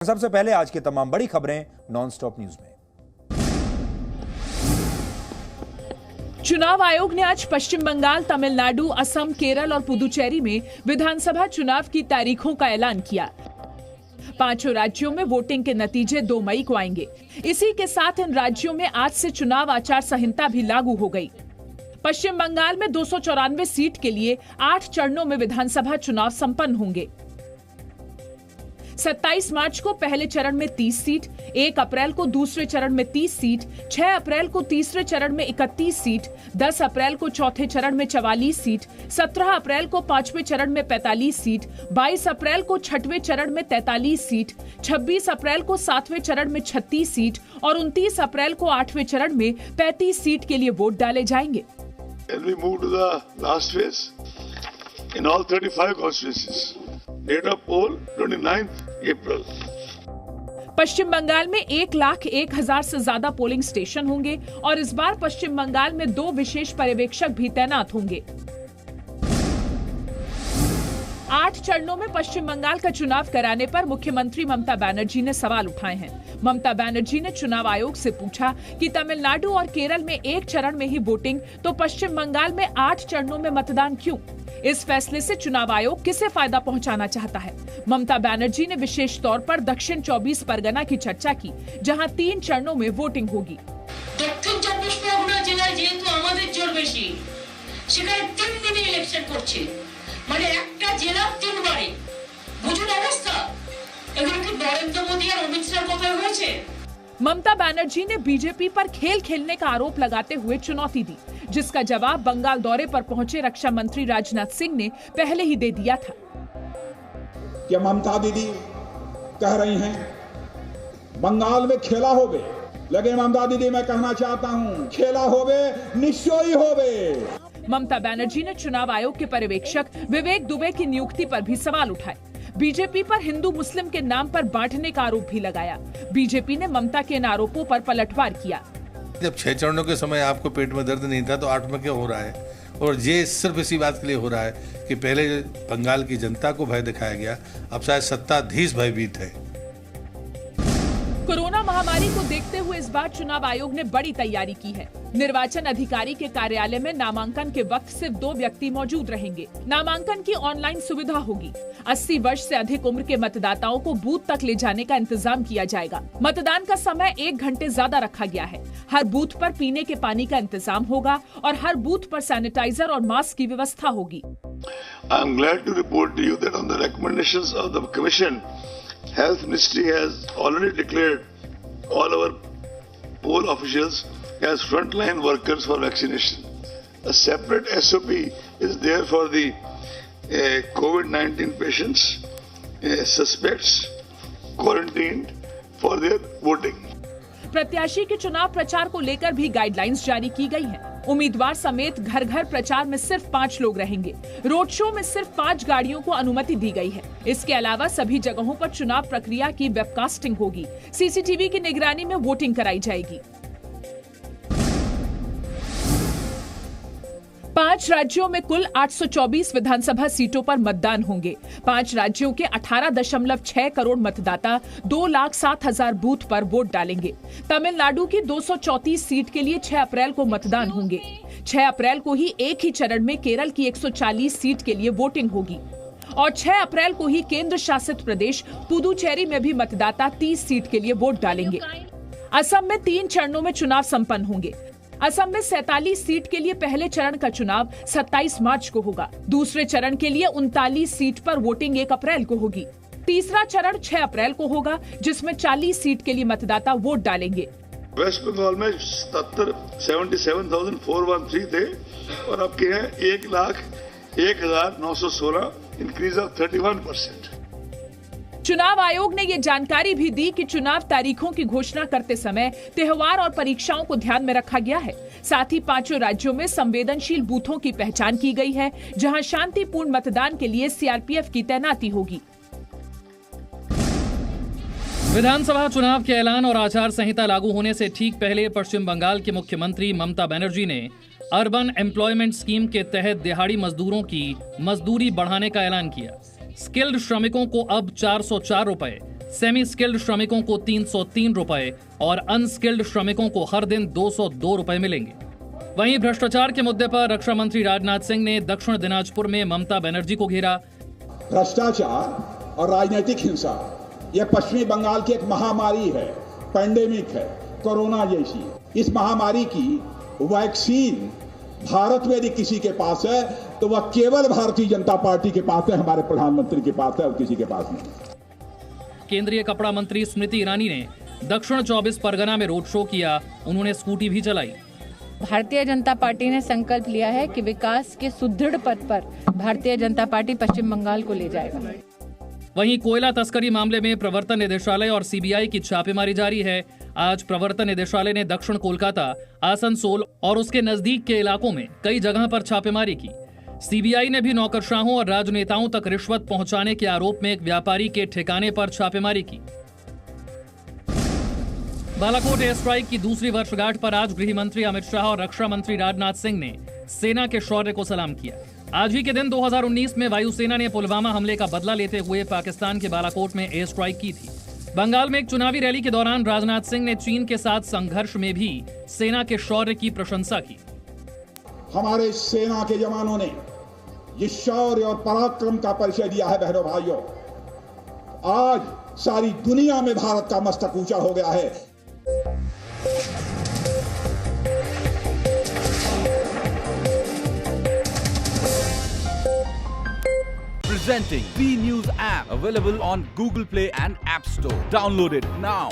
सबसे पहले आज की तमाम बड़ी खबरें नॉनस्टॉप न्यूज में। चुनाव आयोग ने आज पश्चिम बंगाल, तमिलनाडु, असम, केरल और पुदुचेरी में विधानसभा चुनाव की तारीखों का ऐलान किया। पांचों राज्यों में वोटिंग के नतीजे 2 मई को आएंगे। इसी के साथ इन राज्यों में आज से चुनाव आचार संहिता भी लागू हो गई। पश्चिम बंगाल में 294 सीट के लिए 8 चरणों में विधानसभा चुनाव संपन्न होंगे। 27 मार्च को पहले चरण में 30 सीट, 1 अप्रैल को दूसरे चरण में 30 सीट, 6 अप्रैल को तीसरे चरण में 31 सीट, 10 अप्रैल को चौथे चरण में 44 सीट, 17 अप्रैल को पांचवें चरण में 45 सीट, 22 अप्रैल को छठवें चरण में 43 सीट, 26 अप्रैल को सातवें चरण में 36 सीट और 29 अप्रैल को आठवें चरण में 35 सीट के लिए वोट डाले जाएंगे। We move to the last phase in all 35 constituencies. Date of poll 29th April. पश्चिम बंगाल में 1,01,000 से ज्यादा पोलिंग स्टेशन होंगे और इस बार पश्चिम बंगाल में 2 विशेष पर्यवेक्षक भी तैनात होंगे। 8 चरणों में पश्चिम बंगाल का चुनाव कराने पर मुख्यमंत्री ममता बनर्जी ने सवाल उठाए हैं। ममता बनर्जी ने चुनाव आयोग से पूछा कि तमिलनाडु और केरल में 1 चरण में ही वोटिंग, तो पश्चिम बंगाल में 8 चरणों में मतदान क्यों? इस फैसले से चुनाव आयोग किसे फायदा पहुंचाना चाहता है? ममता बनर्जी ने विशेष तौर पर दक्षिण 24 परगना की चर्चा की, जहां 3 चरणों में वोटिंग होगी। दक्षिण 24 परगना জেলায় যেহেতু আমাদের জোর বেশি, সেখানে 3 দিনে ইলেকশন করছে, মানে একটা জেলা 3 বারে। বুঝুন অবস্থা, এগুলো কি নরেন্দ্র মোদি আর অমিত শাহর কথায় হয়েছে? ममता बनर्जी ने बीजेपी पर खेल खेलने का आरोप लगाते हुए चुनौती दी, जिसका जवाब बंगाल दौरे पर पहुंचे रक्षा मंत्री राजनाथ सिंह ने पहले ही दे दिया था। क्या ममता दीदी कह रही हैं बंगाल में खेला होवे, लेकिन ममता दीदी मैं कहना चाहता हूं खेला होवे निश्चय ही होवे। ममता बनर्जी ने चुनाव आयोग के पर्यवेक्षक विवेक दुबे की नियुक्ति पर भी सवाल उठाए। बीजेपी पर हिंदू मुस्लिम के नाम पर बांटने का आरोप भी लगाया। बीजेपी ने ममता के इन आरोपों पर पलटवार किया। जब 6 चरणों के समय आपको पेट में दर्द नहीं था तो 8 में क्या हो रहा है? और ये सिर्फ इसी बात के लिए हो रहा है कि पहले बंगाल की जनता को भय दिखाया गया, अब शायद सत्ताधीश भयभीत है। कोरोना महामारी को देखते हुए इस बार चुनाव आयोग ने बड़ी तैयारी की है। निर्वाचन अधिकारी के कार्यालय में नामांकन के वक्त सिर्फ 2 व्यक्ति मौजूद रहेंगे। नामांकन की ऑनलाइन सुविधा होगी। 80 वर्ष से अधिक उम्र के मतदाताओं को बूथ तक ले जाने का इंतजाम किया जाएगा। मतदान का समय 1 घंटे ज्यादा रखा गया है। हर बूथ पर पीने के पानी का इंतजाम होगा और हर बूथ पर सैनिटाइजर और मास्क की व्यवस्था होगी। I am glad to report to you that on the recommendations of the Commission, Health Ministry has already declared all our poll officials as frontline workers for vaccination. A separate SOP is there for the COVID-19 patients, suspects, quarantined for their voting. प्रत्याशी के चुनाव प्रचार को लेकर भी guidelines जारी की गई हैं। उम्मीदवार समेत घर घर प्रचार में सिर्फ 5 लोग रहेंगे। रोड शो में सिर्फ 5 गाड़ियों को अनुमति दी गई है। इसके अलावा सभी जगहों पर चुनाव प्रक्रिया की वेबकास्टिंग होगी। सीसीटीवी की निगरानी में वोटिंग कराई जाएगी। 5 राज्यों में कुल 824 विधानसभा सीटों पर मतदान होंगे। 5 राज्यों के 18.6 करोड़ मतदाता 2,07,000 बूथ पर वोट डालेंगे। तमिलनाडु की 234 सीट के लिए 6 अप्रैल को मतदान होंगे। 6 अप्रैल को ही एक ही चरण में केरल की 140 सीट के लिए वोटिंग होगी और 6 अप्रैल को ही केंद्र शासित प्रदेश पुदुचेरी में भी मतदाता 30 सीट के लिए वोट डालेंगे। असम में 3 चरणों में चुनाव संपन्न होंगे। असम में 47 सीट के लिए पहले चरण का चुनाव 27 मार्च को होगा। दूसरे चरण के लिए 39 सीट पर वोटिंग 1 अप्रैल को होगी। तीसरा चरण 6 अप्रैल को होगा, जिसमें 40 सीट के लिए मतदाता वोट डालेंगे। वेस्ट बंगाल में 77,413 थे और अब के हैं 1,01,916, इंक्रीज ऑफ 31%। चुनाव आयोग ने ये जानकारी भी दी कि चुनाव तारीखों की घोषणा करते समय त्योहार और परीक्षाओं को ध्यान में रखा गया है। साथ ही 5 राज्यों में संवेदनशील बूथों की पहचान की गई है, जहां शांतिपूर्ण मतदान के लिए सीआरपीएफ की तैनाती होगी। विधानसभा चुनाव के ऐलान और आचार संहिता लागू होने से ठीक पहले पश्चिम बंगाल की मुख्यमंत्री ममता बनर्जी ने अर्बन एम्प्लॉयमेंट स्कीम के तहत दिहाड़ी मजदूरों की मजदूरी बढ़ाने का ऐलान किया। स्किल्ड श्रमिकों को अब 404 रुपए, सेमी स्किल्ड श्रमिकों को 303 रुपए और अनस्किल्ड श्रमिकों को हर दिन 202 रुपए मिलेंगे। वहीं भ्रष्टाचार के मुद्दे पर रक्षा मंत्री राजनाथ सिंह ने दक्षिण दिनाजपुर में ममता बनर्जी को घेरा। भ्रष्टाचार और राजनीतिक हिंसा यह पश्चिमी बंगाल की एक महामारी है, पैंडेमिक है, कोरोना जैसी। इस महामारी की वैक्सीन भारत में यदि किसी के पास है तो वह केवल भारतीय जनता पार्टी के पास है, हमारे प्रधानमंत्री के पास है और किसी के पास नहीं। केंद्रीय कपड़ा मंत्री स्मृति ईरानी ने दक्षिण 24 परगना में रोड शो किया। उन्होंने स्कूटी भी चलाई। भारतीय जनता पार्टी ने संकल्प लिया है कि विकास के सुदृढ़ पथ पर भारतीय जनता पार्टी पश्चिम बंगाल को ले जाएगा। वहीं कोयला तस्करी मामले में प्रवर्तन निदेशालय और सीबीआई की छापेमारी जारी है। आज प्रवर्तन निदेशालय ने दक्षिण कोलकाता, आसनसोल और उसके नजदीक के इलाकों में कई जगह पर छापेमारी की। सीबीआई ने भी नौकरशाहों और राजनेताओं तक रिश्वत पहुंचाने के आरोप में एक व्यापारी के ठिकाने पर छापेमारी की। बालाकोट एयर स्ट्राइक की दूसरी वर्षगांठ पर आज गृह मंत्री अमित शाह और रक्षा मंत्री राजनाथ सिंह ने सेना के शौर्य को सलाम किया। आज ही के दिन 2019 में वायुसेना ने पुलवामा हमले का बदला लेते हुए पाकिस्तान के बालाकोट में एयर स्ट्राइक की थी। बंगाल में एक चुनावी रैली के दौरान राजनाथ सिंह ने चीन के साथ संघर्ष में भी सेना के शौर्य की प्रशंसा की। हमारे सेना के जवानों ने जिस शौर्य और पराक्रम का परिचय दिया है, बहनों भाइयों, आज सारी दुनिया में भारत का मस्तक ऊंचा हो गया है। Presenting B News app, available on Google Play and App Store. Download it now.